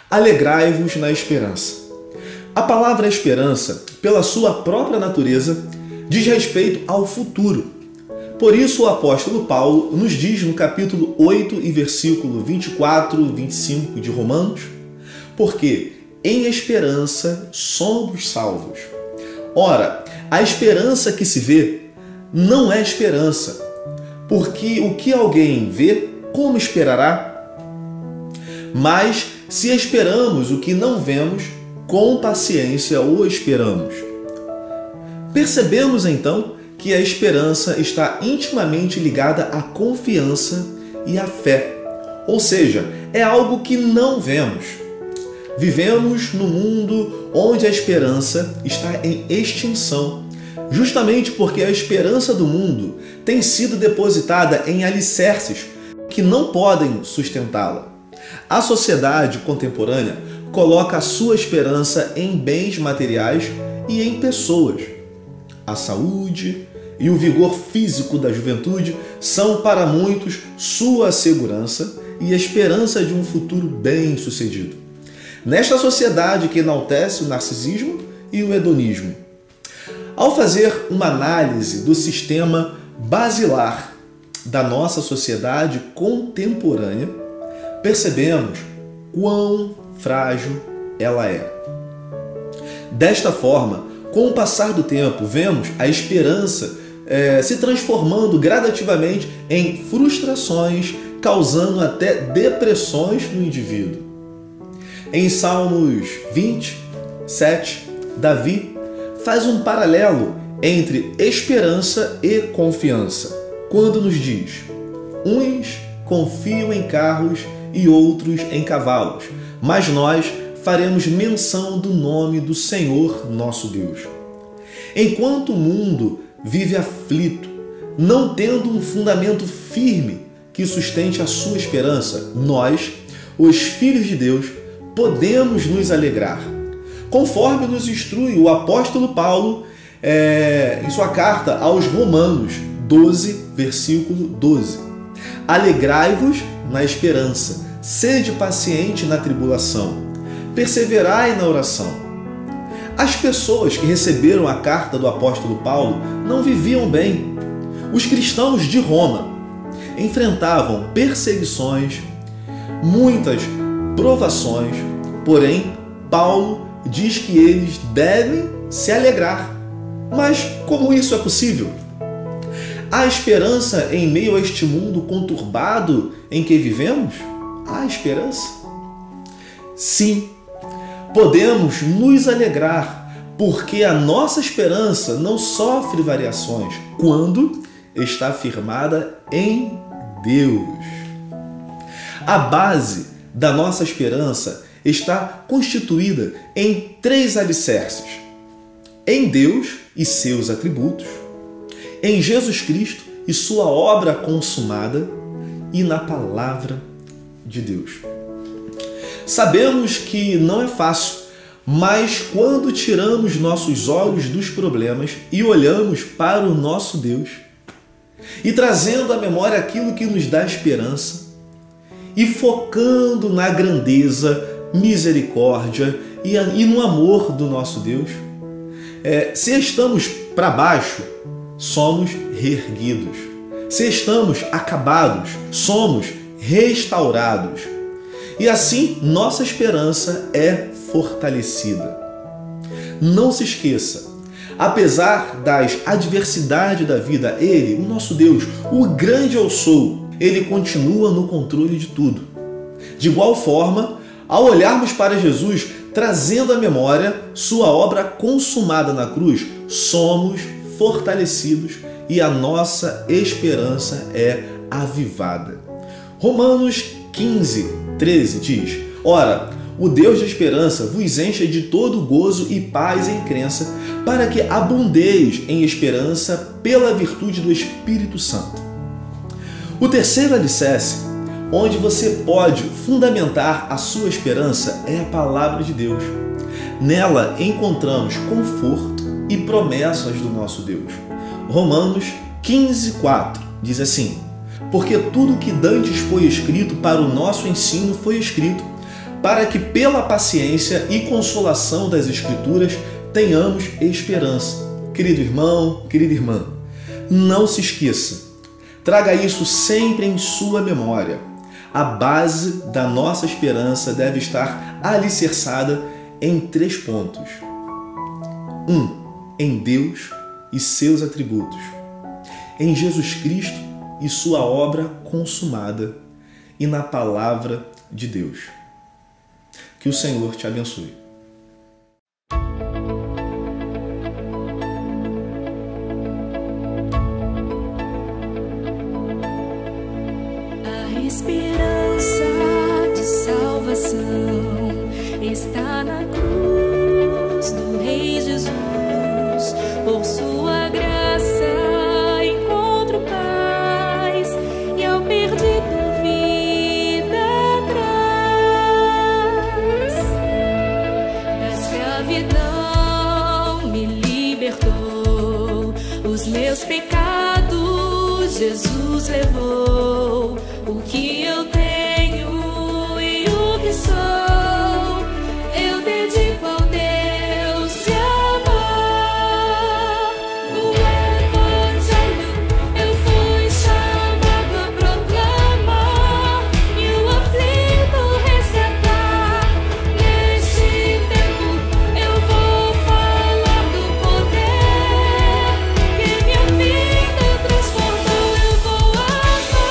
Alegrai-vos na esperança. A palavra esperança, pela sua própria natureza, diz respeito ao futuro. Por isso o apóstolo Paulo nos diz no capítulo 8 e versículo 24 e 25 de Romanos, porque em esperança somos salvos. Ora, a esperança que se vê não é esperança, porque o que alguém vê, como esperará? Mas se esperamos o que não vemos, com paciência o esperamos. Percebemos então que a esperança está intimamente ligada à confiança e à fé, ou seja, é algo que não vemos. Vivemos num mundo onde a esperança está em extinção, justamente porque a esperança do mundo tem sido depositada em alicerces que não podem sustentá-la. A sociedade contemporânea coloca a sua esperança em bens materiais e em pessoas. A saúde e o vigor físico da juventude são para muitos sua segurança e a esperança de um futuro bem-sucedido. Nesta sociedade que enaltece o narcisismo e o hedonismo. Ao fazer uma análise do sistema basilar da nossa sociedade contemporânea, percebemos quão frágil ela é. Desta forma, com o passar do tempo, vemos a esperança se transformando gradativamente em frustrações, causando até depressões no indivíduo. Em Salmos 27, Davi faz um paralelo entre esperança e confiança, quando nos diz: uns confiam em carros e outros em cavalos, mas nós faremos menção do nome do Senhor nosso Deus. Enquanto o mundo vive aflito, não tendo um fundamento firme que sustente a sua esperança, nós, os filhos de Deus, podemos nos alegrar, conforme nos instrui o apóstolo Paulo em sua carta aos Romanos 12, versículo 12. Alegrai-vos na esperança, sede paciente na tribulação, perseverai na oração. As pessoas que receberam a carta do apóstolo Paulo não viviam bem. Os cristãos de Roma enfrentavam perseguições, muitas provações, porém Paulo diz que eles devem se alegrar. Mas como isso é possível? Há esperança em meio a este mundo conturbado em que vivemos? Há esperança? Sim, podemos nos alegrar, porque a nossa esperança não sofre variações quando está firmada em Deus. A base da nossa esperança está constituída em 3 alicerces: em Deus e seus atributos, em Jesus Cristo e sua obra consumada, e na palavra de Deus. Sabemos que não é fácil, mas quando tiramos nossos olhos dos problemas e olhamos para o nosso Deus, e trazendo à memória aquilo que nos dá esperança, e focando na grandeza, misericórdia e no amor do nosso Deus, se estamos para baixo, somos reerguidos. Se estamos acabados, somos restaurados. E assim, nossa esperança é fortalecida. Não se esqueça, apesar das adversidades da vida, Ele, o nosso Deus, o grande eu sou, Ele continua no controle de tudo. De igual forma, ao olharmos para Jesus, trazendo à memória sua obra consumada na cruz, somos fortalecidos e a nossa esperança é avivada. Romanos 15, 13 diz: Ora, o Deus de esperança vos encha de todo gozo e paz em crença, para que abundeis em esperança pela virtude do Espírito Santo. O terceiro alicerce, onde você pode fundamentar a sua esperança, é a palavra de Deus. Nela encontramos conforto e promessas do nosso Deus. Romanos 15, 4 diz assim: Porque tudo que dantes foi escrito para o nosso ensino foi escrito, para que pela paciência e consolação das Escrituras tenhamos esperança. Querido irmão, querida irmã, não se esqueça, traga isso sempre em sua memória. A base da nossa esperança deve estar alicerçada em 3 pontos. 1. Em Deus e seus atributos. Em Jesus Cristo e sua obra consumada. E na palavra de Deus. Que o Senhor te abençoe. A esperança de salvação está na cruz do Rei Jesus. Por sua graça encontro paz e ao perdido vida traz. Da escravidão me libertou, os meus pecados Jesus levou. O que eu tenho e o que sou, eu dedico ao Deus de amor. O Evangelho eu fui chamado a proclamar e o aflito resgatar. Neste tempo eu vou falar do poder que minha vida transformou. Eu vou amar.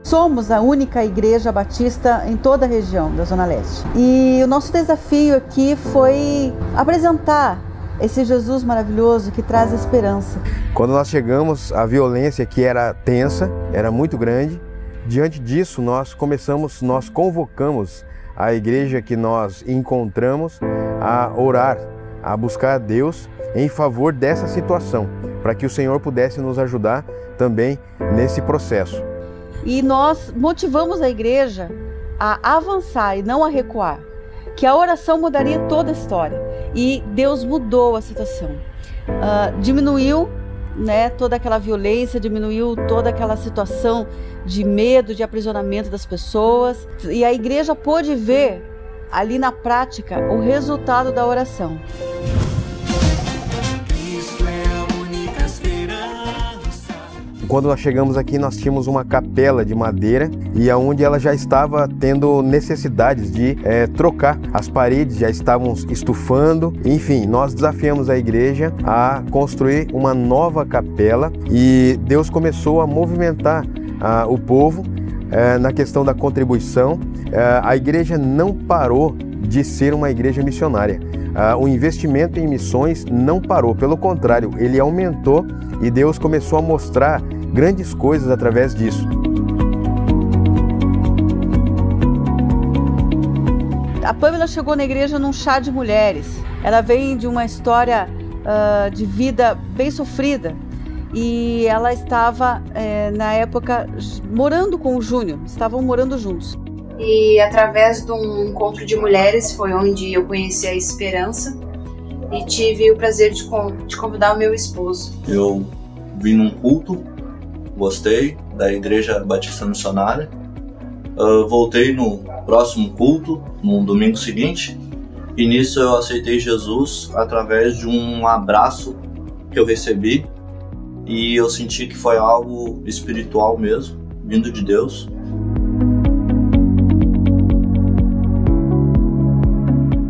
Somos a única igreja batista em toda a região da Zona Leste. E o nosso desafio aqui foi apresentar esse Jesus maravilhoso que traz esperança. Quando nós chegamos, a violência aqui era tensa, era muito grande. Diante disso, nós convocamos a igreja que nós encontramos a orar, a buscar a Deus em favor dessa situação, para que o Senhor pudesse nos ajudar também nesse processo. E nós motivamos a igreja a avançar e não a recuar, que a oração mudaria toda a história. E Deus mudou a situação. Diminuiu, né, toda aquela violência, diminuiu toda aquela situação de medo, de aprisionamento das pessoas. E a igreja pôde ver ali na prática o resultado da oração. Quando nós chegamos aqui, nós tínhamos uma capela de madeira e aonde ela já estava tendo necessidades de trocar. As paredes já estavam estufando. Enfim, nós desafiamos a igreja a construir uma nova capela e Deus começou a movimentar o povo na questão da contribuição. A igreja não parou de ser uma igreja missionária. O investimento em missões não parou, pelo contrário, ele aumentou e Deus começou a mostrar grandes coisas através disso. A Pamela chegou na igreja num chá de mulheres. Ela vem de uma história de vida bem sofrida e ela estava, na época, morando com o Júnior, estavam morando juntos. E através de um encontro de mulheres foi onde eu conheci a Esperança e tive o prazer de convidar o meu esposo. Eu vim num culto, gostei da Igreja Batista Missionária, voltei no próximo culto, no domingo seguinte, e nisso eu aceitei Jesus através de um abraço que eu recebi e eu senti que foi algo espiritual mesmo, vindo de Deus.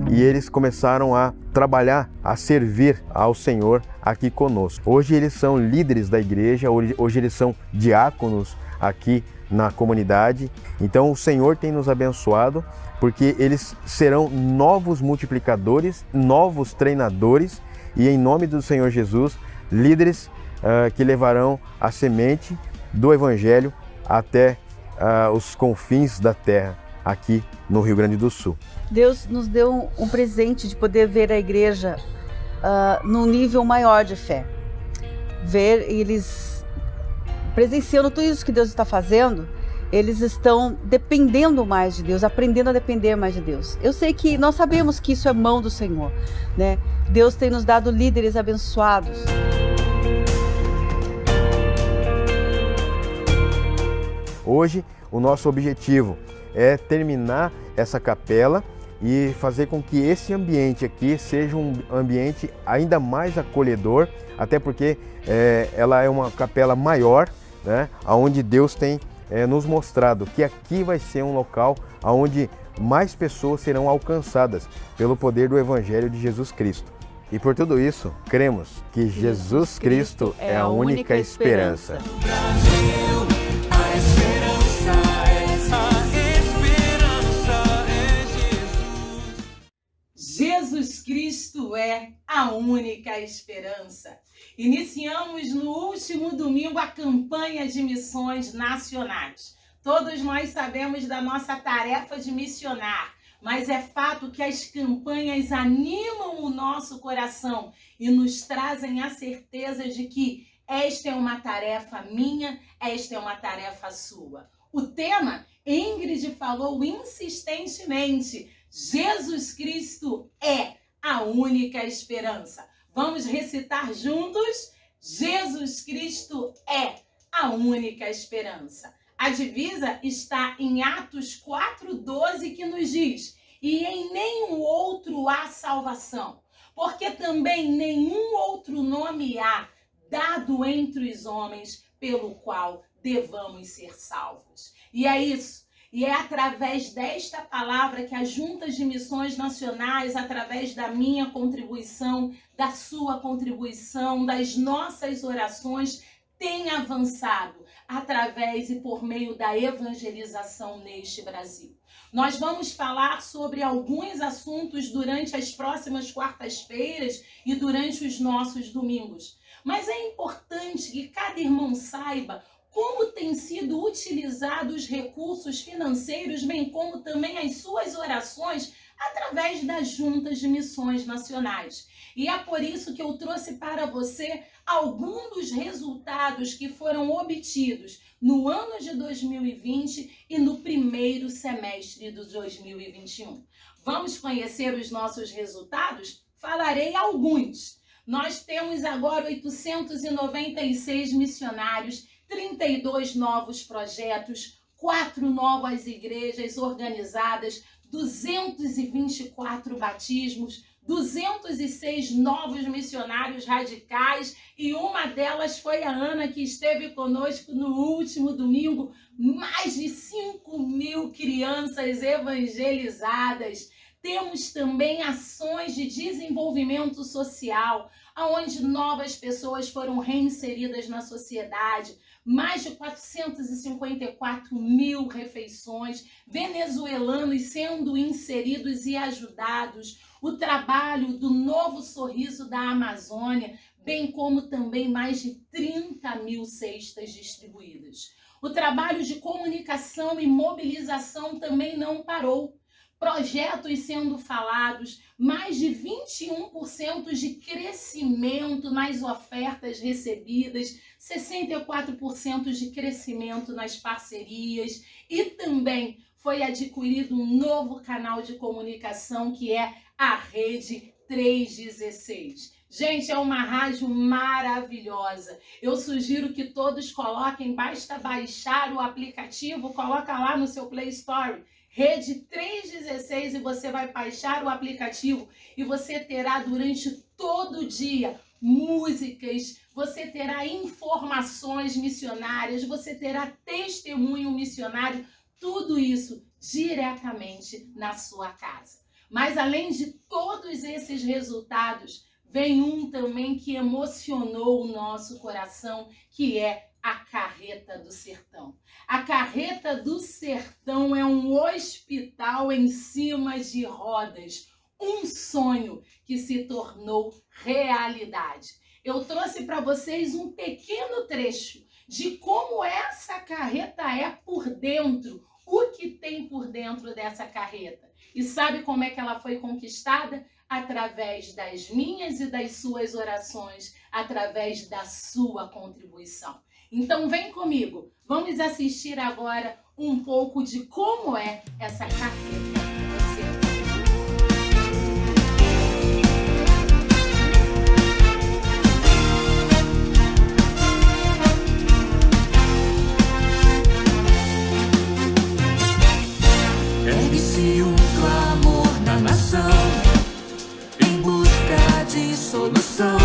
E eles começaram a trabalhar, a servir ao Senhor aqui conosco. Hoje eles são líderes da igreja, hoje eles são diáconos aqui na comunidade. Então o Senhor tem nos abençoado porque eles serão novos multiplicadores, novos treinadores e em nome do Senhor Jesus, líderes que levarão a semente do Evangelho até os confins da terra, aqui no Rio Grande do Sul. Deus nos deu um presente de poder ver a igreja num nível maior de fé. Ver eles presenciando tudo isso que Deus está fazendo, eles estão dependendo mais de Deus, aprendendo a depender mais de Deus. Eu sei que nós sabemos que isso é mão do Senhor, né? Deus tem nos dado líderes abençoados. Hoje, o nosso objetivo é terminar essa capela e fazer com que esse ambiente aqui seja um ambiente ainda mais acolhedor, até porque ela é uma capela maior, né, onde Deus tem nos mostrado que aqui vai ser um local onde mais pessoas serão alcançadas pelo poder do Evangelho de Jesus Cristo. E por tudo isso, cremos que Jesus Cristo é a única esperança. Jesus Cristo é a única esperança. Iniciamos no último domingo a campanha de missões nacionais. Todos nós sabemos da nossa tarefa de missionar, mas é fato que as campanhas animam o nosso coração e nos trazem a certeza de que esta é uma tarefa minha, esta é uma tarefa sua. O tema, Ingrid falou insistentemente, Jesus Cristo é a única esperança. Vamos recitar juntos? Jesus Cristo é a única esperança. A divisa está em Atos 4:12, que nos diz: e em nenhum outro há salvação, porque também nenhum outro nome há dado entre os homens pelo qual devamos ser salvos. E é isso. E é através desta palavra que as juntas de missões nacionais, através da minha contribuição, da sua contribuição, das nossas orações, tem avançado através e por meio da evangelização neste Brasil. Nós vamos falar sobre alguns assuntos durante as próximas quartas-feiras e durante os nossos domingos. Mas é importante que cada irmão saiba como têm sido utilizados os recursos financeiros, bem como também as suas orações através das juntas de missões nacionais. E é por isso que eu trouxe para você alguns dos resultados que foram obtidos no ano de 2020 e no primeiro semestre de 2021. Vamos conhecer os nossos resultados? Falarei alguns. Nós temos agora 896 missionários, 32 novos projetos, 4 novas igrejas organizadas, 224 batismos, 206 novos missionários radicais, e uma delas foi a Ana, que esteve conosco no último domingo. Mais de 5.000 crianças evangelizadas. Temos também ações de desenvolvimento social, onde novas pessoas foram reinseridas na sociedade. Mais de 454.000 refeições, venezuelanos sendo inseridos e ajudados, o trabalho do Novo Sorriso da Amazônia, bem como também mais de 30.000 cestas distribuídas. O trabalho de comunicação e mobilização também não parou. Projetos sendo falados, mais de 21% de crescimento nas ofertas recebidas, 64% de crescimento nas parcerias, e também foi adquirido um novo canal de comunicação, que é a Rede 316. Gente, é uma rádio maravilhosa. Eu sugiro que todos coloquem, basta baixar o aplicativo, coloca lá no seu Play Store, Rede 316, e você vai baixar o aplicativo e você terá durante todo o dia músicas, você terá informações missionárias, você terá testemunho missionário, tudo isso diretamente na sua casa. Mas além de todos esses resultados, vem um também que emocionou o nosso coração, que é a Carreta do Sertão. A Carreta do Sertão é um hospital em cima de rodas, um sonho que se tornou realidade. Eu trouxe para vocês um pequeno trecho de como essa carreta é por dentro, o que tem por dentro dessa carreta. E sabe como é que ela foi conquistada? Através das minhas e das suas orações, através da sua contribuição. Então vem comigo, vamos assistir agora um pouco de como é essa carreta do sertão. Ergue-se um clamor na nação, em busca de solução,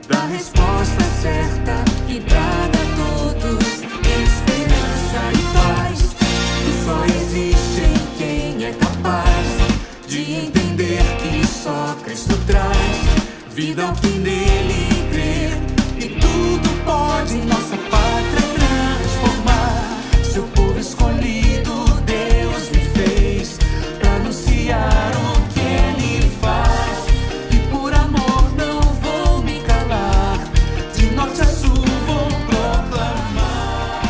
da resposta certa que traga a todos esperança e paz. Que só existe em quem é capaz de entender que só Cristo traz vida ao que nele crer, e tudo pode nossa pátria transformar. Seu povo escolhido Deus me fez pra anunciar o que ele faz, e por amor não vou me calar, de norte a sul vou proclamar.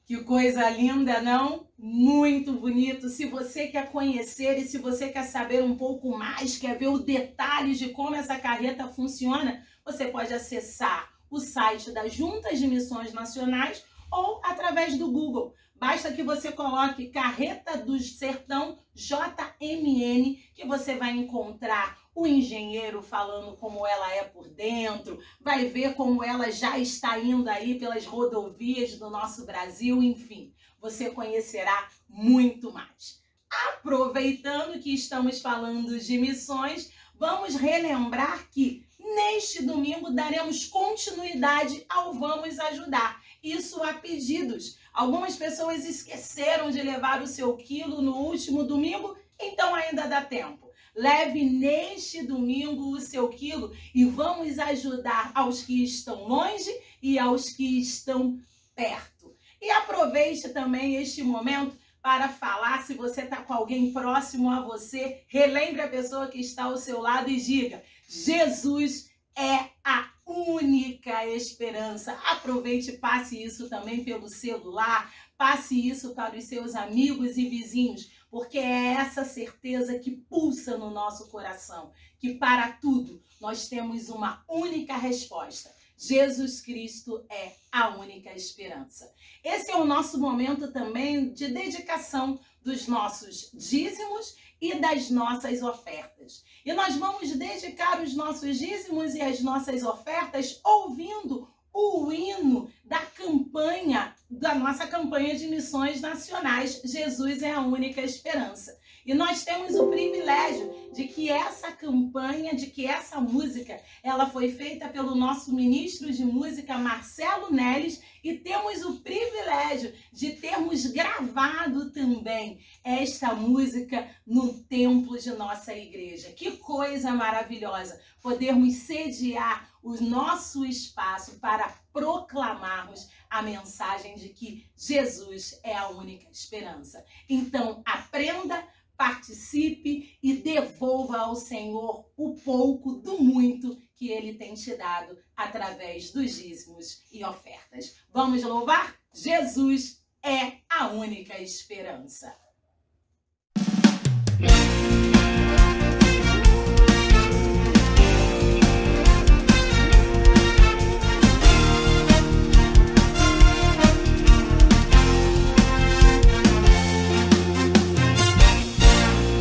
Que coisa linda, não? Muito bonito. Se você quer conhecer e se você quer saber um pouco mais, quer ver os detalhes de como essa carreta funciona, você pode acessar o site das Juntas de Missões Nacionais ou através do Google. Basta que você coloque Carreta do Sertão JMN, que você vai encontrar o engenheiro falando como ela é por dentro, vai ver como ela já está indo aí pelas rodovias do nosso Brasil, enfim, você conhecerá muito mais. Aproveitando que estamos falando de missões, vamos relembrar que neste domingo daremos continuidade ao Vamos Ajudar. Isso a pedidos. Algumas pessoas esqueceram de levar o seu quilo no último domingo, então ainda dá tempo. Leve neste domingo o seu quilo e vamos ajudar aos que estão longe e aos que estão perto. E aproveite também este momento para falar, se você está com alguém próximo a você, relembre a pessoa que está ao seu lado e diga: Jesus é a única esperança. Aproveite e passe isso também pelo celular, passe isso para os seus amigos e vizinhos, porque é essa certeza que pulsa no nosso coração, que para tudo nós temos uma única resposta. Jesus Cristo é a única esperança. Esse é o nosso momento também de dedicação dos nossos dízimos e das nossas ofertas. E nós vamos dedicar os nossos dízimos e as nossas ofertas ouvindo o hino da nossa campanha de missões nacionais, Jesus é a única esperança. E nós temos o privilégio de que essa campanha, de que essa música, ela foi feita pelo nosso ministro de música, Marcelo Neles, e temos o privilégio de termos gravado também esta música no templo de nossa igreja. Que coisa maravilhosa podermos sediar o nosso espaço para proclamarmos a mensagem de que Jesus é a única esperança. Então, aprenda, participe e devolva ao Senhor o pouco do muito que Ele tem te dado através dos dízimos e ofertas. Vamos louvar? Jesus é a única esperança.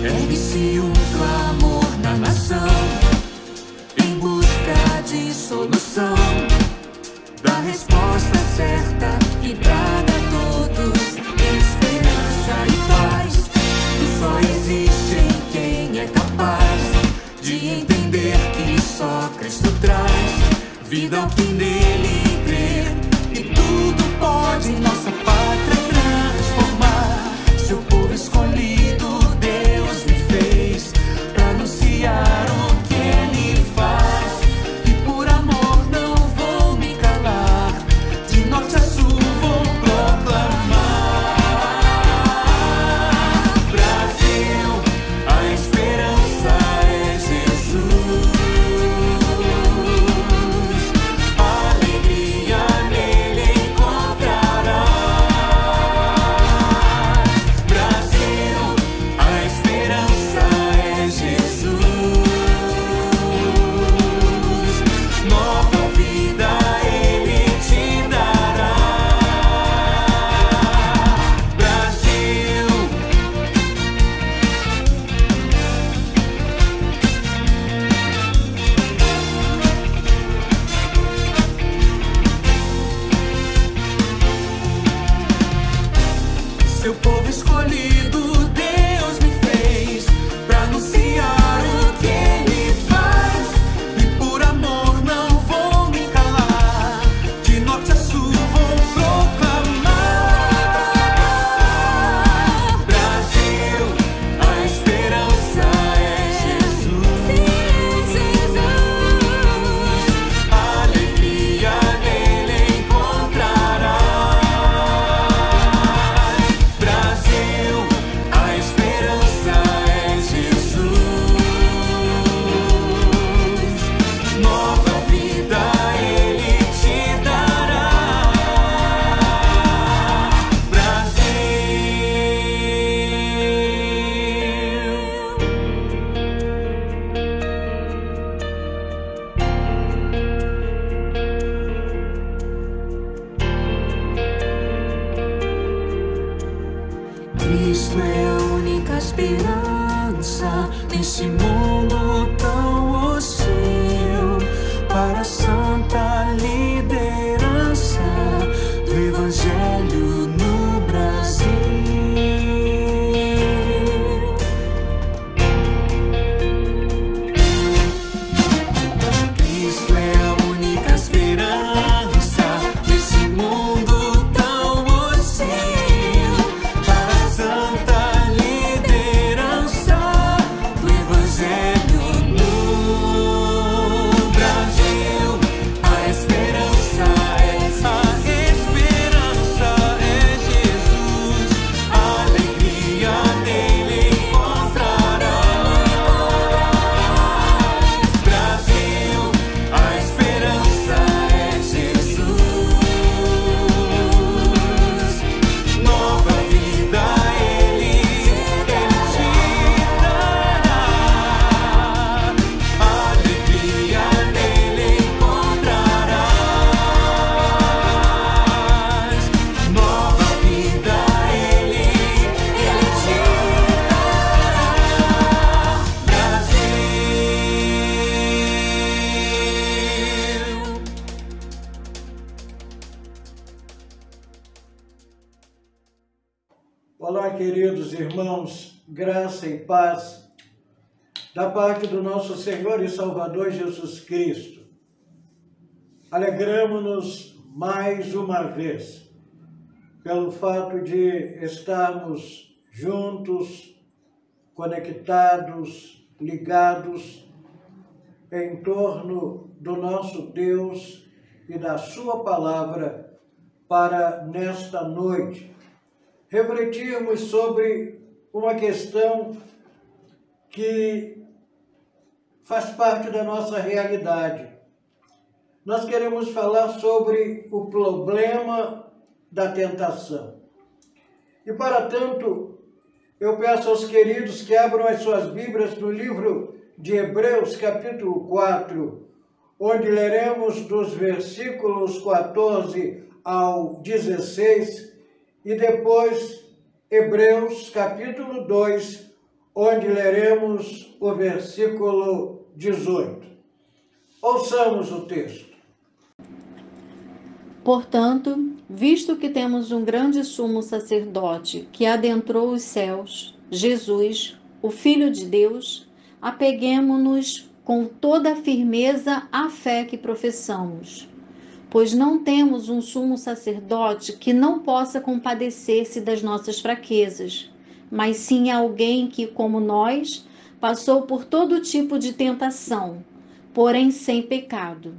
Ergue-se um clamor na nação, em busca de solução, da resposta certa que traga a todos esperança e paz. E só existe em quem é capaz de entender que só Cristo traz vida ao que nele crer. E tudo pode nossa pátria transformar. Seu povo escolhido Deus me fez pra anunciar o que Ele faz. E por amor não vou me calar, de norte a sul vou proclamar. Brasil, a esperança é Jesus. Alegria nele encontrarás. Brasil, a esperança é Jesus. Nova vida Ele te dará. Brasil, seu povo escolhido Deus me fez pra anunciar o que Ele faz. E por amor não vou me calar, de norte a sul vou proclamar. Brasil, a esperança é Jesus. Alegria nele encontrarás. Brasil, a esperança é Jesus. Nova vida Ele te dará. Brasil. Cristo é a única esperança nesse mundo tão hostil. Para a santa liderança do Evangelho no Brasil. Cristo é a única esperança nesse mundo tão hostil. Para a santa liderança do Evangelho queridos irmãos, graça e paz da parte do nosso Senhor e Salvador Jesus Cristo. Alegramo-nos mais uma vez pelo fato de estarmos juntos, conectados, ligados em torno do nosso Deus e da sua palavra para nesta noite refletirmos sobre uma questão que faz parte da nossa realidade. Nós queremos falar sobre o problema da tentação. E para tanto, eu peço aos queridos que abram as suas Bíblias no livro de Hebreus, capítulo 4, onde leremos dos versículos 14 ao 16, e depois Hebreus capítulo 2, onde leremos o versículo 18. Ouçamos o texto. Portanto, visto que temos um grande sumo sacerdote que adentrou os céus, Jesus, o Filho de Deus, apeguemo-nos com toda a firmeza à fé que professamos. Pois não temos um sumo sacerdote que não possa compadecer-se das nossas fraquezas, mas sim alguém que, como nós, passou por todo tipo de tentação, porém sem pecado.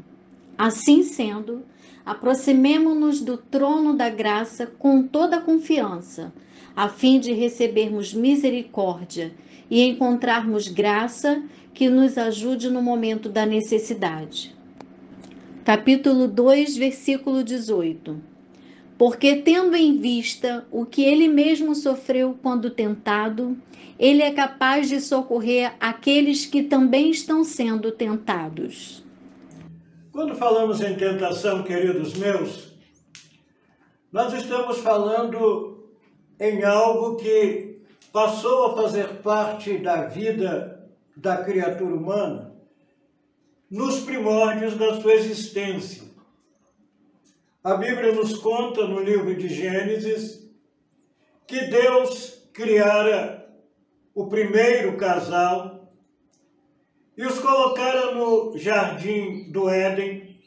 Assim sendo, aproximemo-nos do trono da graça com toda a confiança, a fim de recebermos misericórdia e encontrarmos graça que nos ajude no momento da necessidade. Capítulo 2, versículo 18. Porque tendo em vista o que ele mesmo sofreu quando tentado, ele é capaz de socorrer aqueles que também estão sendo tentados. Quando falamos em tentação, queridos meus, nós estamos falando em algo que passou a fazer parte da vida da criatura humana nos primórdios da sua existência. A Bíblia nos conta no livro de Gênesis que Deus criara o primeiro casal e os colocara no jardim do Éden.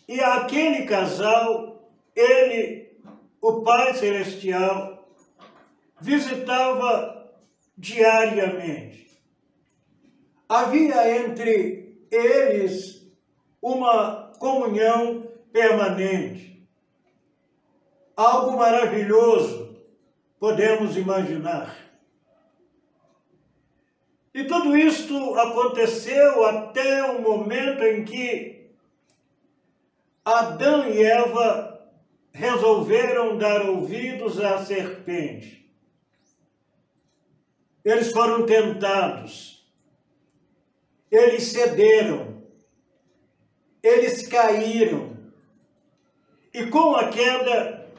E aquele casal, ele, o Pai Celestial, visitava diariamente. Havia entre eles uma comunhão permanente. Algo maravilhoso, podemos imaginar. E tudo isto aconteceu até o momento em que Adão e Eva resolveram dar ouvidos à serpente. Eles foram tentados. Eles cederam, eles caíram, e com a queda,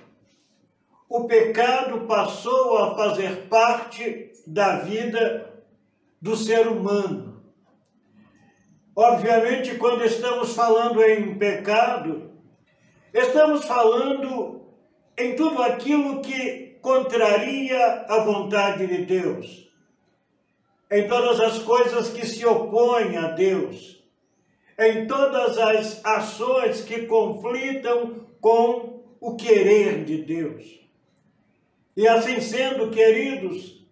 o pecado passou a fazer parte da vida do ser humano. Obviamente, quando estamos falando em pecado, estamos falando em tudo aquilo que contraria a vontade de Deus, em todas as coisas que se opõem a Deus, em todas as ações que conflitam com o querer de Deus. E assim sendo, queridos,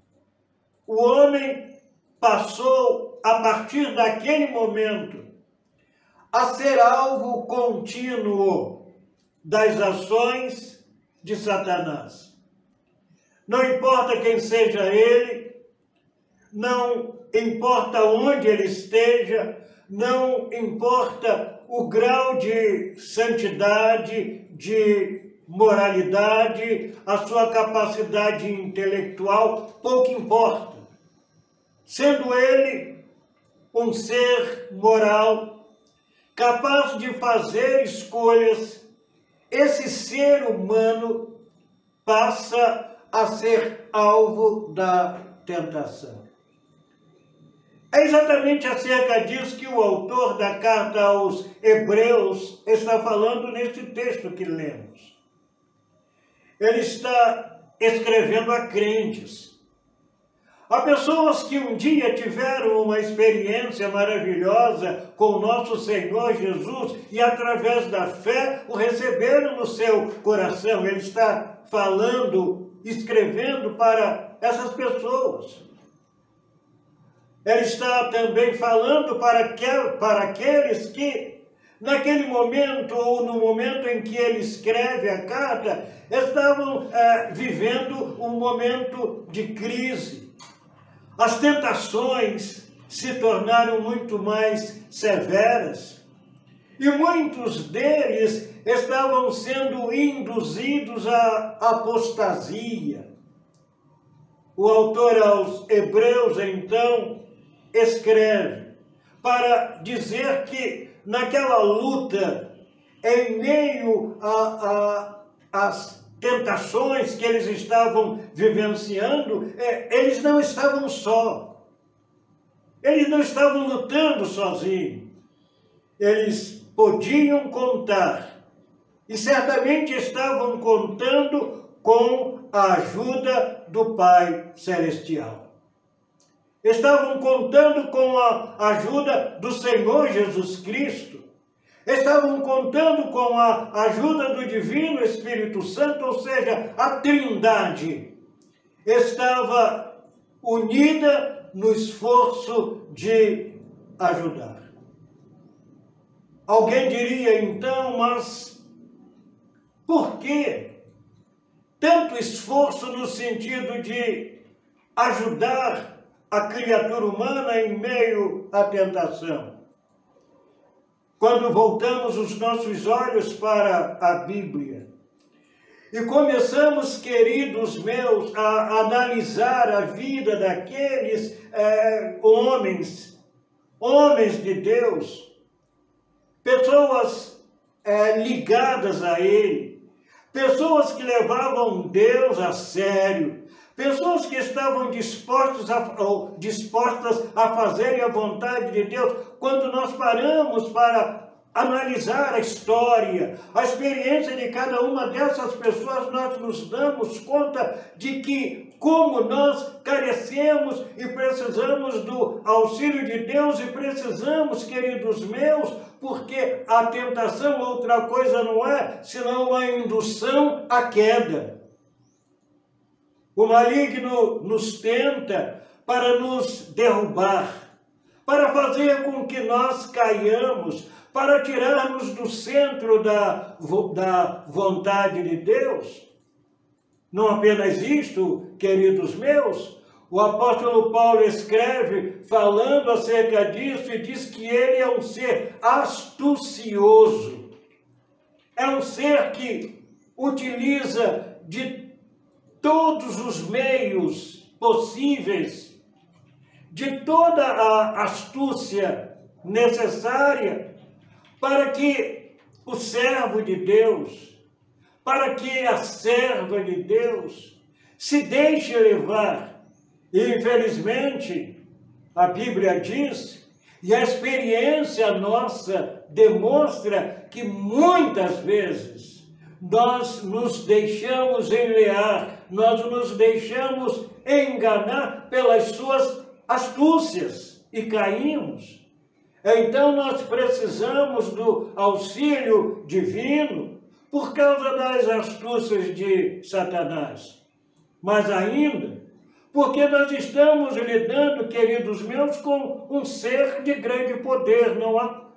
o homem passou, a partir daquele momento, a ser alvo contínuo das ações de Satanás. Não importa quem seja ele, não importa onde ele esteja, não importa o grau de santidade, de moralidade, a sua capacidade intelectual, pouco importa. Sendo ele um ser moral, capaz de fazer escolhas, esse ser humano passa a ser alvo da tentação. É exatamente acerca disso que o autor da carta aos Hebreus está falando neste texto que lemos. Ele está escrevendo a crentes. Há pessoas que um dia tiveram uma experiência maravilhosa com o nosso Senhor Jesus e através da fé o receberam no seu coração. Ele está falando, escrevendo para essas pessoas. Ele está também falando para aqueles que, naquele momento ou no momento em que ele escreve a carta, estavam vivendo um momento de crise. As tentações se tornaram muito mais severas e muitos deles estavam sendo induzidos à apostasia. O autor aos Hebreus, então, escreve para dizer que naquela luta, em meio às tentações que eles estavam vivenciando, eles não estavam só. Eles não estavam lutando sozinhos. Eles podiam contar, e certamente estavam contando com a ajuda do Pai Celestial. Estavam contando com a ajuda do Senhor Jesus Cristo. Estavam contando com a ajuda do Divino Espírito Santo, ou seja, a Trindade estava unida no esforço de ajudar. Alguém diria então, mas por que tanto esforço no sentido de ajudar a criatura humana em meio à tentação? Quando voltamos os nossos olhos para a Bíblia e começamos, queridos meus, a analisar a vida daqueles homens de Deus, pessoas ligadas a Ele, pessoas que levavam Deus a sério, pessoas que estavam dispostas a fazerem a vontade de Deus. Quando nós paramos para analisar a história, a experiência de cada uma dessas pessoas, nós nos damos conta de que, como nós carecemos e precisamos do auxílio de Deus, e precisamos, queridos meus, porque a tentação outra coisa não é, senão uma indução à queda. O maligno nos tenta para nos derrubar, para fazer com que nós caiamos, para tirarmos do centro da vontade de Deus. Não apenas isto, queridos meus, o apóstolo Paulo escreve falando acerca disso e diz que ele é um ser astucioso. É um ser que utiliza de todos os meios possíveis, de toda a astúcia necessária para que o servo de Deus, para que a serva de Deus se deixe levar. E, infelizmente, a Bíblia diz, e a experiência nossa demonstra que muitas vezes nós nos deixamos enlear, nós nos deixamos enganar pelas suas astúcias e caímos. Então nós precisamos do auxílio divino por causa das astúcias de Satanás. Mas ainda, porque nós estamos lidando, queridos meus, com um ser de grande poder.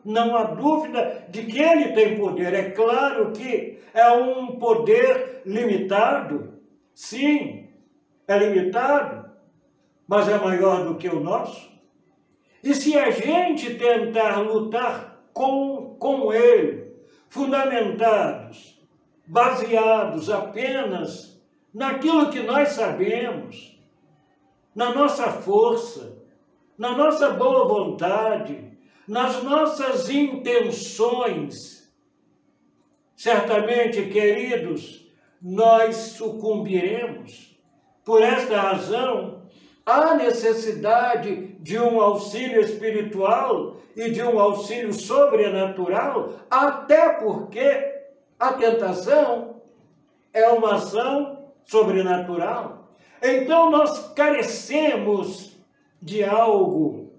Não há dúvida de que ele tem poder. É claro que é um poder limitado. Sim, é limitado, mas é maior do que o nosso. E se a gente tentar lutar com ele, fundamentados, baseados apenas naquilo que nós sabemos, na nossa força, na nossa boa vontade, nas nossas intenções, certamente, queridos, nós sucumbiremos. Por esta razão, há necessidade de um auxílio espiritual e de um auxílio sobrenatural, até porque a tentação é uma ação sobrenatural, então nós carecemos de algo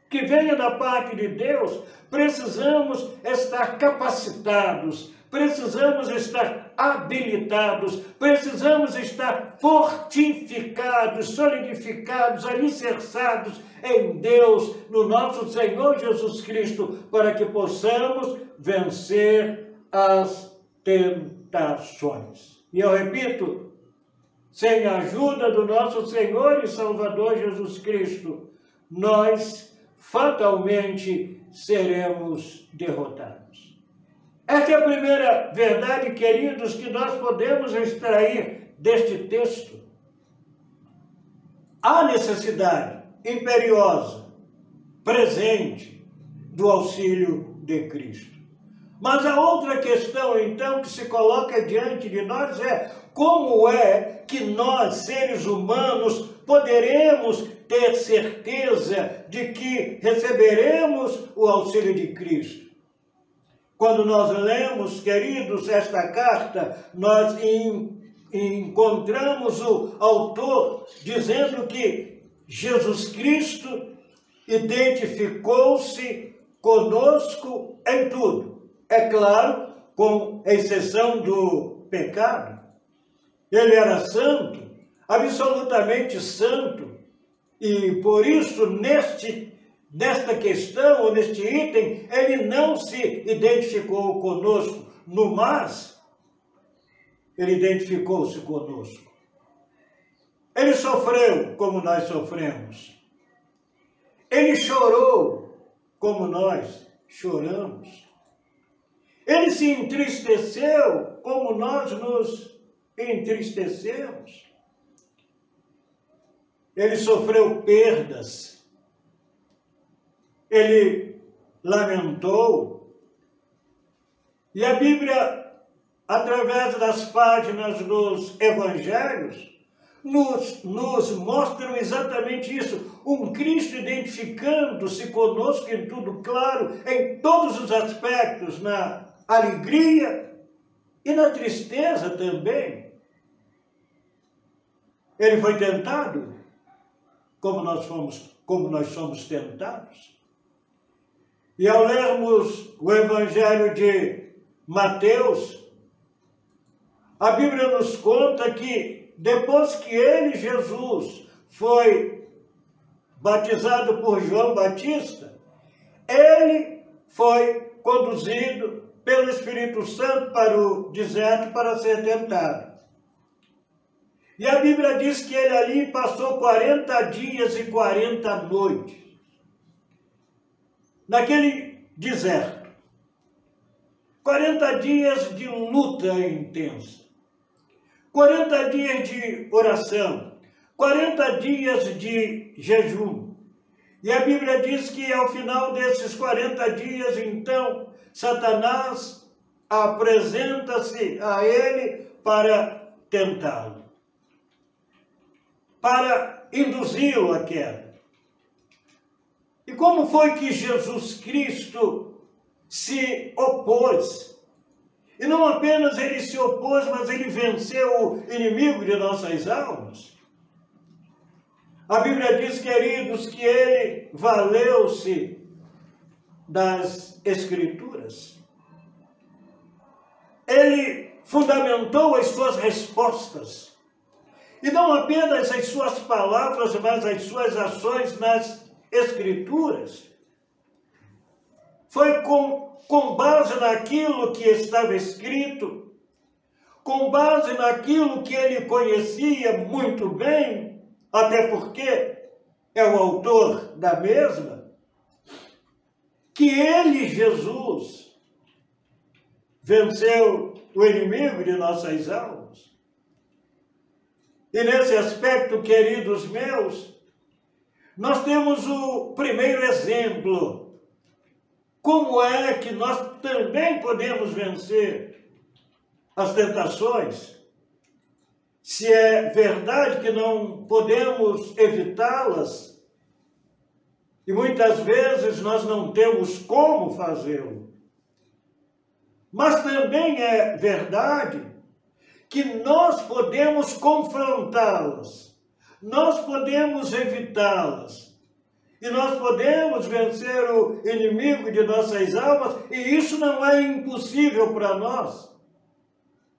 que venha da parte de Deus. Precisamos estar capacitados, precisamos estar habilitados, precisamos estar fortificados, solidificados, alicerçados em Deus, no nosso Senhor Jesus Cristo, para que possamos vencer as tentações. E eu repito, sem a ajuda do nosso Senhor e Salvador Jesus Cristo, nós fatalmente seremos derrotados. Esta é a primeira verdade, queridos, que nós podemos extrair deste texto. Há necessidade imperiosa, presente, do auxílio de Cristo. Mas a outra questão, então, que se coloca diante de nós é: como é que nós, seres humanos, poderemos ter certeza de que receberemos o auxílio de Cristo? Quando nós lemos, queridos, esta carta, nós encontramos o autor dizendo que Jesus Cristo identificou-se conosco em tudo. É claro, com exceção do pecado. Ele era santo, absolutamente santo, e por isso, nesta questão, ou neste item, ele não se identificou conosco no mas, ele identificou-se conosco. Ele sofreu como nós sofremos. Ele chorou como nós choramos. Ele se entristeceu como nós nos entristecemos. Ele sofreu perdas. Ele lamentou. E a Bíblia, através das páginas dos evangelhos, nos mostram exatamente isso. Um Cristo identificando-se conosco em tudo, claro, em todos os aspectos, na alegria e na tristeza também. Ele foi tentado, como nós somos tentados. E ao lermos o Evangelho de Mateus, a Bíblia nos conta que depois que ele, Jesus, foi batizado por João Batista, ele foi conduzido pelo Espírito Santo para o deserto para ser tentado. E a Bíblia diz que ele ali passou 40 dias e 40 noites naquele deserto. 40 dias de luta intensa. 40 dias de oração. 40 dias de jejum. E a Bíblia diz que ao final desses 40 dias, então, Satanás apresenta-se a ele para tentá-lo, para induzi-lo à queda. E como foi que Jesus Cristo se opôs? E não apenas ele se opôs, mas ele venceu o inimigo de nossas almas. A Bíblia diz, queridos, que ele valeu-se das Escrituras. Ele fundamentou as suas respostas. E não apenas as suas palavras, mas as suas ações nas Escrituras. Foi com base naquilo que estava escrito, com base naquilo que ele conhecia muito bem, até porque é o autor da mesma, que ele, Jesus, venceu o inimigo de nossas almas. E nesse aspecto, queridos meus, nós temos o primeiro exemplo. Como é que nós também podemos vencer as tentações? Se é verdade que não podemos evitá-las, e muitas vezes nós não temos como fazê-lo. Mas também é verdade que nós podemos confrontá-las, nós podemos evitá-las, e nós podemos vencer o inimigo de nossas almas, e isso não é impossível para nós.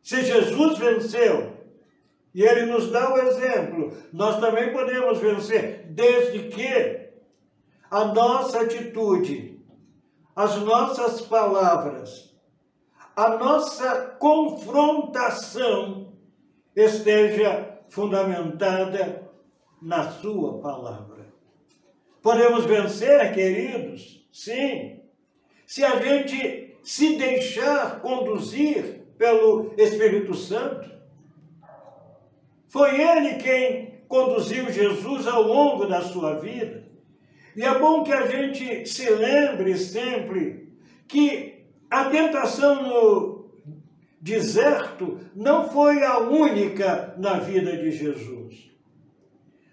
Se Jesus venceu, e Ele nos dá o exemplo, nós também podemos vencer, desde que a nossa atitude, as nossas palavras, a nossa confrontação esteja fundamentada na sua palavra. Podemos vencer, queridos? Sim. Se a gente se deixar conduzir pelo Espírito Santo. Foi Ele quem conduziu Jesus ao longo da sua vida. E é bom que a gente se lembre sempre que a tentação no deserto não foi a única na vida de Jesus.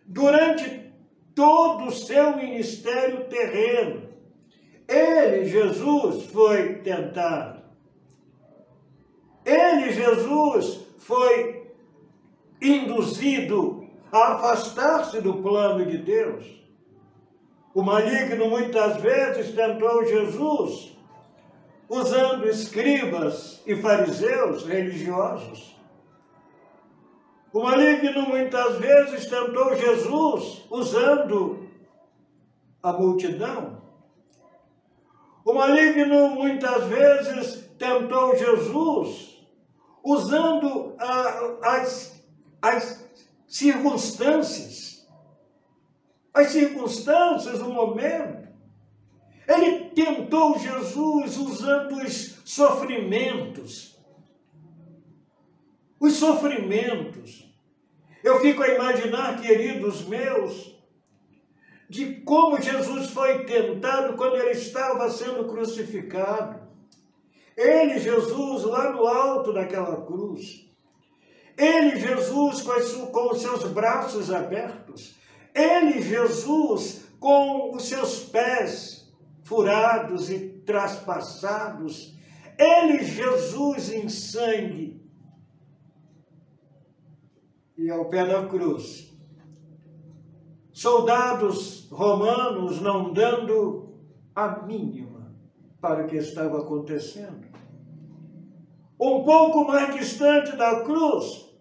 Durante todo o seu ministério terreno, Ele, Jesus, foi tentado. Ele, Jesus, foi induzido a afastar-se do plano de Deus. O maligno muitas vezes tentou Jesus usando escribas e fariseus religiosos. O maligno muitas vezes tentou Jesus usando a multidão. O maligno muitas vezes tentou Jesus usando as circunstâncias. As circunstâncias, o momento. Ele tentou Jesus usando os sofrimentos. Os sofrimentos. Eu fico a imaginar, queridos meus, de como Jesus foi tentado quando ele estava sendo crucificado. Ele, Jesus, lá no alto daquela cruz. Ele, Jesus, com os seus braços abertos. Ele, Jesus, com os seus pés furados e traspassados. Ele, Jesus, em sangue. E ao pé da cruz, soldados romanos não dando a mínima para o que estava acontecendo. Um pouco mais distante da cruz,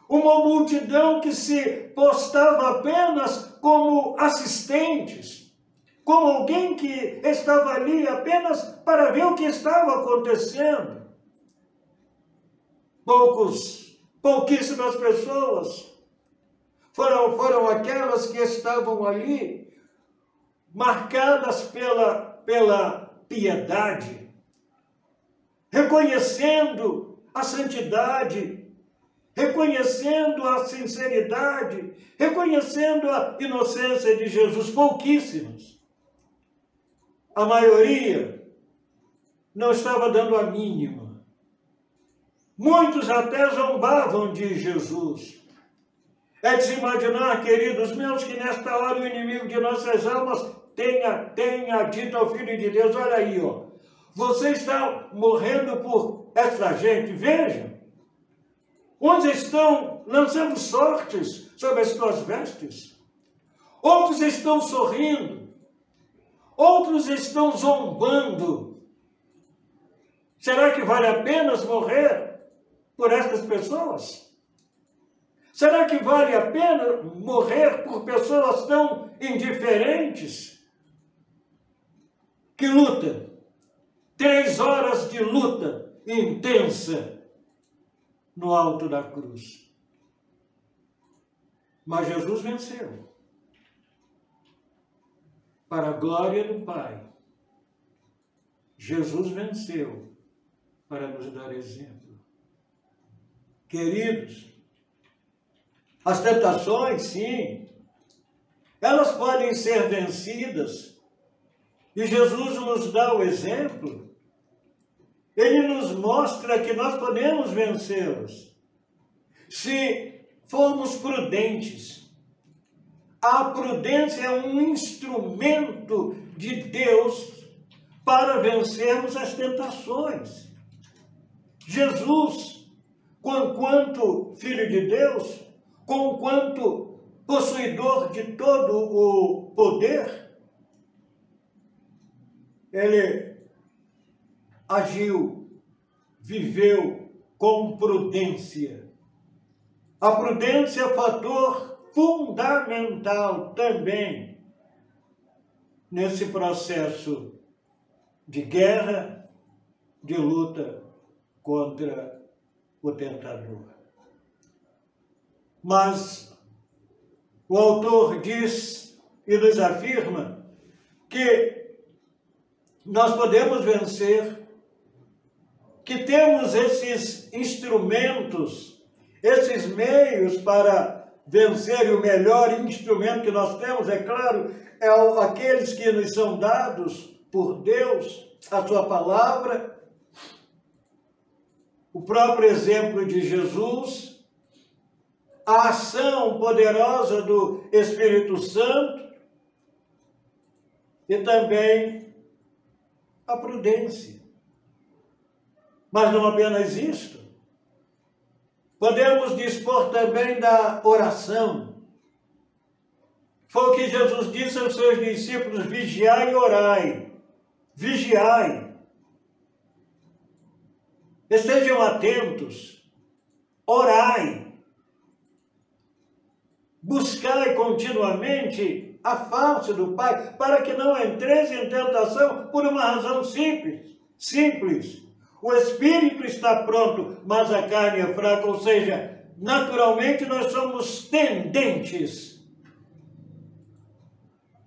uma multidão que se postava apenas como assistentes, como alguém que estava ali apenas para ver o que estava acontecendo. Pouquíssimas pessoas foram aquelas que estavam ali, marcadas pela piedade, reconhecendo a santidade, reconhecendo a sinceridade, reconhecendo a inocência de Jesus. Pouquíssimos. A maioria não estava dando a mínima. Muitos até zombavam de Jesus. É de se imaginar, queridos meus, que nesta hora o inimigo de nossas almas tenha dito ao Filho de Deus: olha aí, ó, você está morrendo por esta gente, veja. Uns estão lançando sortes sobre as tuas vestes. Outros estão sorrindo. Outros estão zombando. Será que vale a pena morrer por estas pessoas? Será que vale a pena morrer por pessoas tão indiferentes? Que luta. 3 horas de luta intensa no alto da cruz. Mas Jesus venceu. Para a glória do Pai. Jesus venceu para nos dar exemplo. Queridos, as tentações, sim, elas podem ser vencidas. E Jesus nos dá o exemplo. Ele nos mostra que nós podemos vencê-las se formos prudentes. A prudência é um instrumento de Deus para vencermos as tentações. Jesus, conquanto Filho de Deus, conquanto possuidor de todo o poder, ele agiu, viveu com prudência. A prudência é fator fundamental também nesse processo de guerra, de luta contra o tentador. Mas o autor diz e nos afirma que nós podemos vencer, que temos esses instrumentos, esses meios para vencer, e o melhor instrumento que nós temos, é claro, é aqueles que nos são dados por Deus, a sua palavra, o próprio exemplo de Jesus, a ação poderosa do Espírito Santo e também a prudência. Mas não apenas isto, podemos dispor também da oração. Foi o que Jesus disse aos seus discípulos: vigiai e orai. Vigiai. Estejam atentos. Orai. Buscai continuamente a face do Pai, para que não entreis em tentação por uma razão simples. O espírito está pronto, mas a carne é fraca, ou seja, naturalmente nós somos tendentes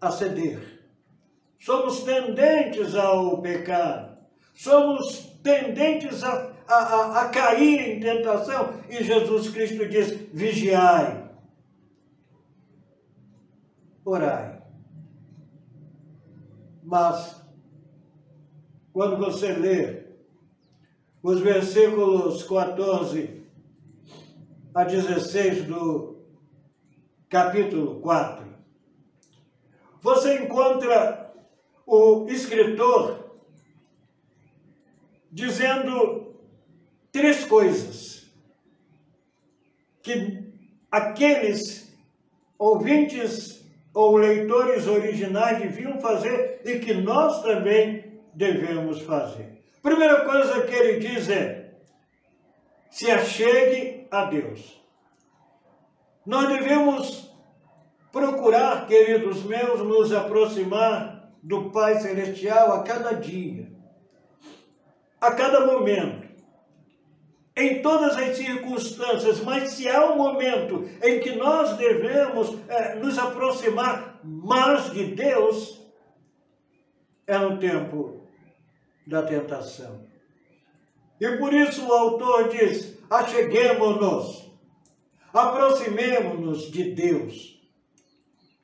a ceder. Somos tendentes ao pecado. Somos tendentes a cair em tentação. E Jesus Cristo diz: vigiai, orai. Mas, quando você lê os versículos 14 a 16 do capítulo 4, você encontra o escritor dizendo três coisas que aqueles ouvintes ou leitores originais deviam fazer e que nós também devemos fazer. Primeira coisa que ele diz é: se achegue a Deus. Nós devemos procurar, queridos meus, nos aproximar do Pai Celestial a cada dia, a cada momento, em todas as circunstâncias. Mas se há um momento em que nós devemos nos aproximar mais de Deus, é no tempo da tentação. E por isso o autor diz: acheguemo-nos, aproximemo-nos de Deus.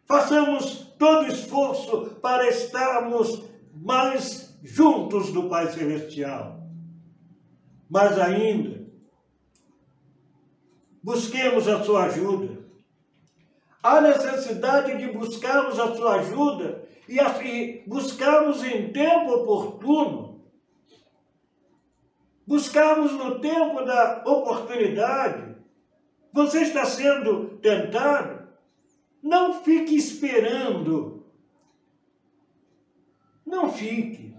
Façamos todo esforço para estarmos mais juntos do Pai Celestial. Mas ainda, busquemos a sua ajuda. Há necessidade de buscarmos a sua ajuda e buscarmos em tempo oportuno. Buscarmos no tempo da oportunidade. Você está sendo tentado? Não fique esperando. Não fique.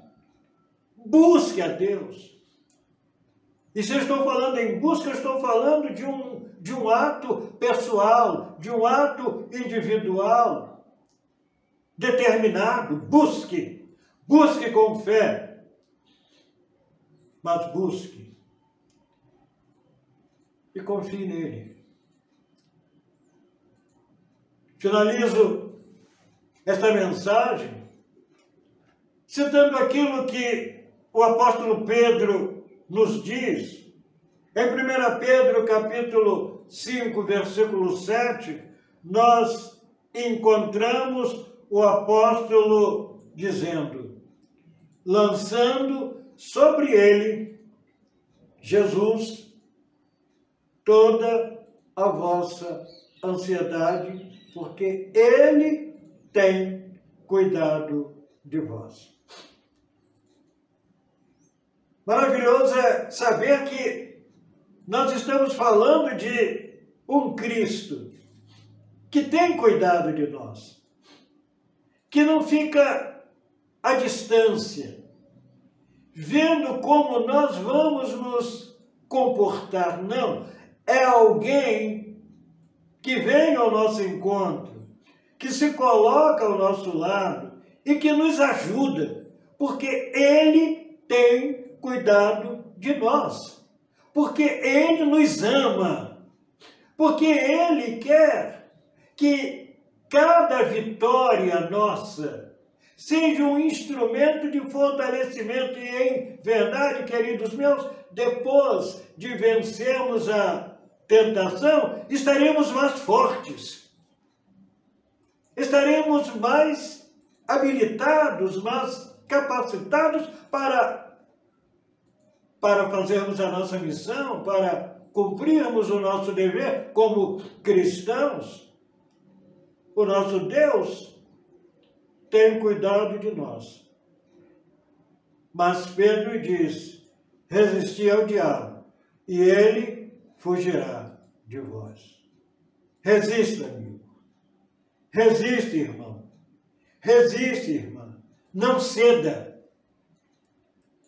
Busque a Deus. E se eu estou falando em busca, eu estou falando de um ato pessoal, de um ato individual, determinado. Busque. Busque com fé. Mas busque. E confie nele. Finalizo esta mensagem citando aquilo que o apóstolo Pedro nos diz. Em 1 Pedro, capítulo 5, versículo 7, nós encontramos o apóstolo dizendo: lançando sobre ele, Jesus, toda a vossa ansiedade, porque ele tem cuidado de vós. Maravilhoso é saber que Nós estamos falando de um Cristo que tem cuidado de nós, que não fica à distância, vendo como nós vamos nos comportar. Não, é alguém que vem ao nosso encontro, que se coloca ao nosso lado e que nos ajuda, porque Ele tem cuidado de nós, porque Ele nos ama, porque Ele quer que cada vitória nossa seja um instrumento de fortalecimento. E em verdade, queridos meus, depois de vencermos a tentação, estaremos mais fortes, estaremos mais habilitados, mais capacitados para fazermos a nossa missão, para cumprirmos o nosso dever como cristãos. O nosso Deus tem cuidado de nós. Mas Pedro diz: resisti ao diabo e ele fugirá de vós. Resista, amigo. Resiste, irmão. Resiste, irmã. Não ceda.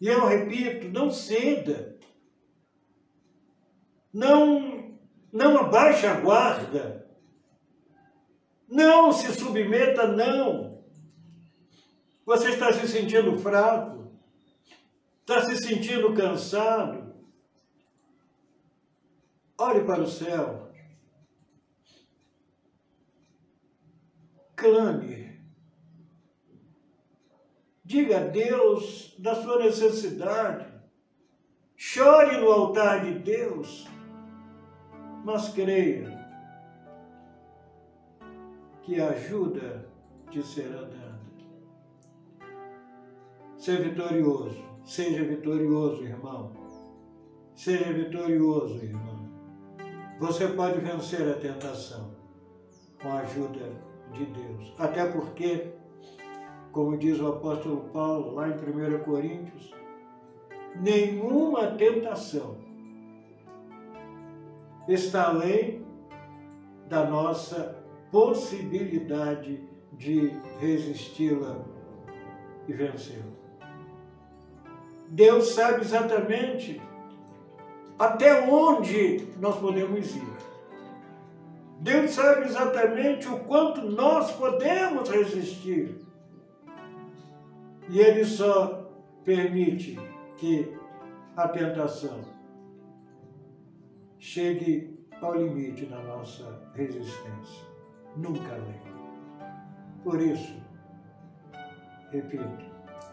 E eu repito, não ceda. Não abaixe a guarda. Não se submeta, não. Você está se sentindo fraco? Está se sentindo cansado? Olhe para o céu. Clame. Diga a Deus da sua necessidade. Chore no altar de Deus. Mas creia que a ajuda te será dada. Seja vitorioso, irmão. Seja vitorioso, irmão. Você pode vencer a tentação com a ajuda de Deus. Até porque, como diz o apóstolo Paulo lá em 1 Coríntios, nenhuma tentação está além da nossa possibilidade de resisti-la e vencê-la. Deus sabe exatamente até onde nós podemos ir. Deus sabe exatamente o quanto nós podemos resistir. E Ele só permite que a tentação chegue ao limite da nossa resistência. Nunca além. Por isso, repito,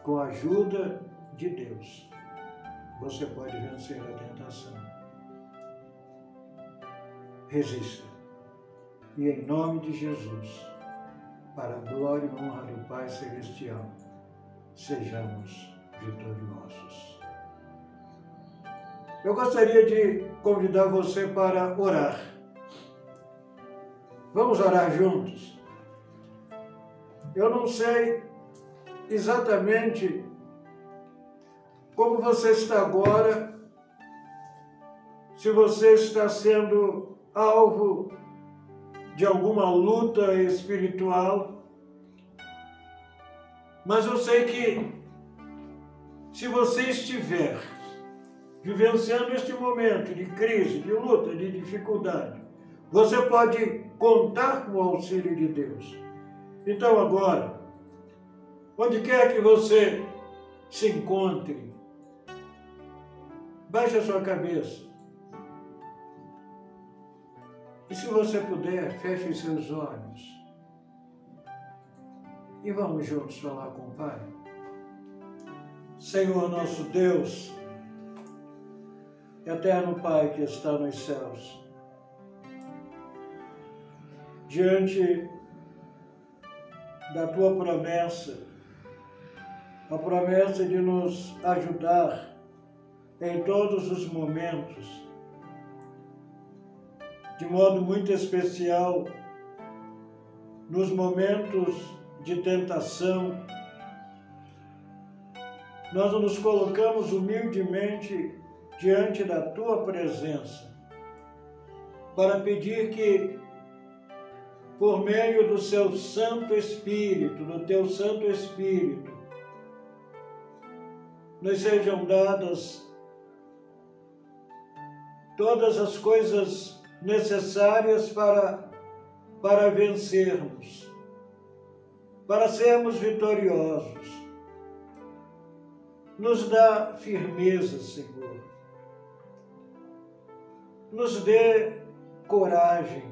com a ajuda de Deus, você pode vencer a tentação. Resista. E em nome de Jesus, para a glória e honra do Pai Celestial, sejamos vitoriosos. Eu gostaria de convidar você para orar. Vamos orar juntos? Eu não sei exatamente como você está agora, se você está sendo alvo de alguma luta espiritual, mas eu sei que se você estiver vivenciando este momento de crise, de luta, de dificuldade, você pode contar com o auxílio de Deus. Então agora, onde quer que você se encontre, baixe a sua cabeça. E se você puder, feche os seus olhos. E vamos juntos falar com o Pai. Senhor nosso Deus, eterno Pai que está nos céus, diante da Tua promessa, a promessa de nos ajudar em todos os momentos, de modo muito especial nos momentos de tentação, nós nos colocamos humildemente diante da tua presença, para pedir que, por meio do seu Santo Espírito, do teu Santo Espírito, nos sejam dadas todas as coisas necessárias para vencermos, para sermos vitoriosos. Nos dá firmeza, Senhor. Nos dê coragem.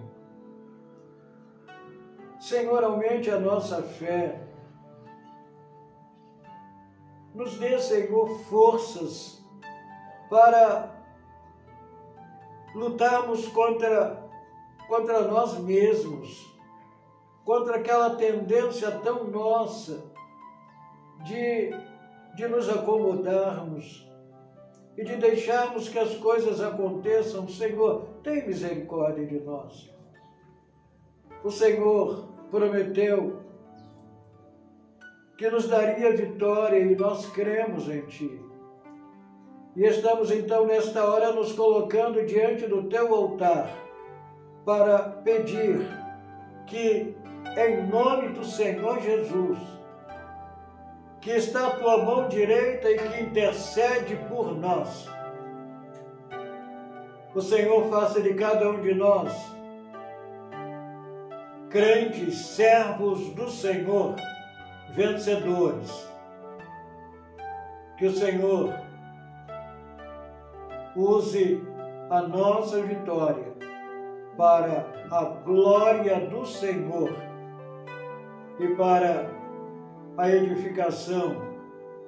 Senhor, aumente a nossa fé. Nos dê, Senhor, forças para lutarmos contra nós mesmos, contra aquela tendência tão nossa de nos acomodarmos e de deixarmos que as coisas aconteçam. Senhor, tem misericórdia de nós. O Senhor prometeu que nos daria vitória e nós cremos em Ti. E estamos então nesta hora nos colocando diante do Teu altar para pedir que, em nome do Senhor Jesus, que está à Tua mão direita e que intercede por nós, o Senhor faça de cada um de nós crentes, servos do Senhor, vencedores. Que o Senhor use a nossa vitória para a glória do Senhor e para a edificação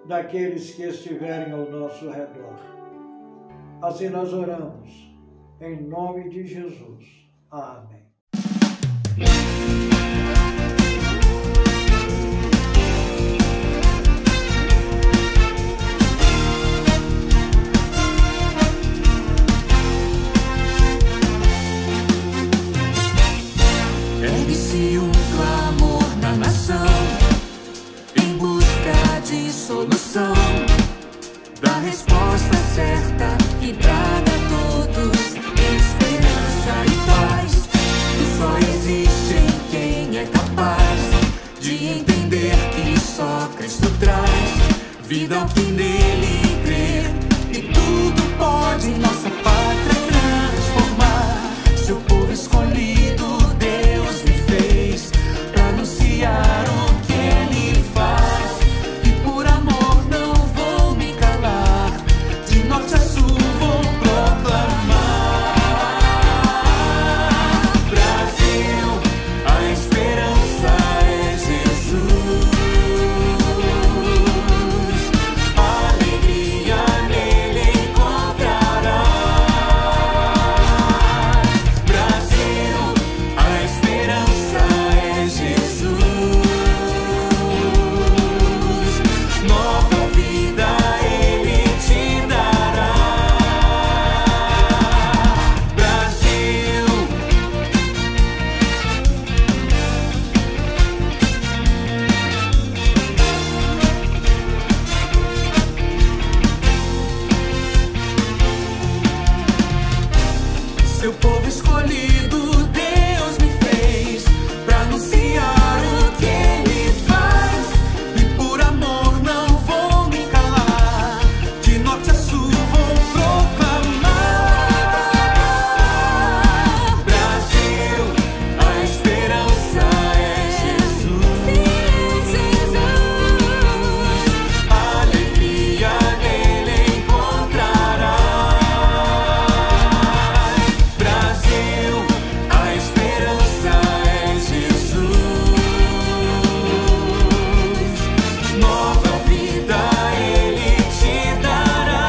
daqueles que estiverem ao nosso redor. Assim nós oramos, em nome de Jesus. Amém. Ergue-se um clamor na nação, em busca de solução, da resposta certa que traga a todos esperança e paz. Que só existe em quem é capaz de entender que só Cristo traz vida ao que nele crer, e tudo pode nossa pátria transformar. Seu povo escolhido Deus me fez pra anunciar o que Ele faz, e por amor não vou me calar, de norte a sul vou proclamar. Brasil, a esperança é Jesus, alegria nele encontrarás. Brasil, a esperança é Jesus, nova vida Ele te dará. Brasil, seu povo escolhido Deus me fez pra anunciar o que Ele faz, e por amor não vou me calar, de norte a sul vou proclamar. Brasil, a esperança é Jesus, alegria nele encontrarás. Brasil, a esperança é Jesus, nova vida Ele te dará.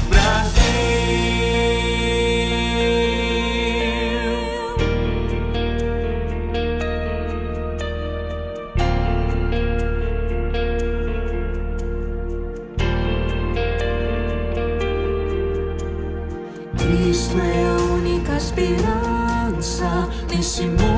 Brasil. Cristo é a única esperança nesse mundo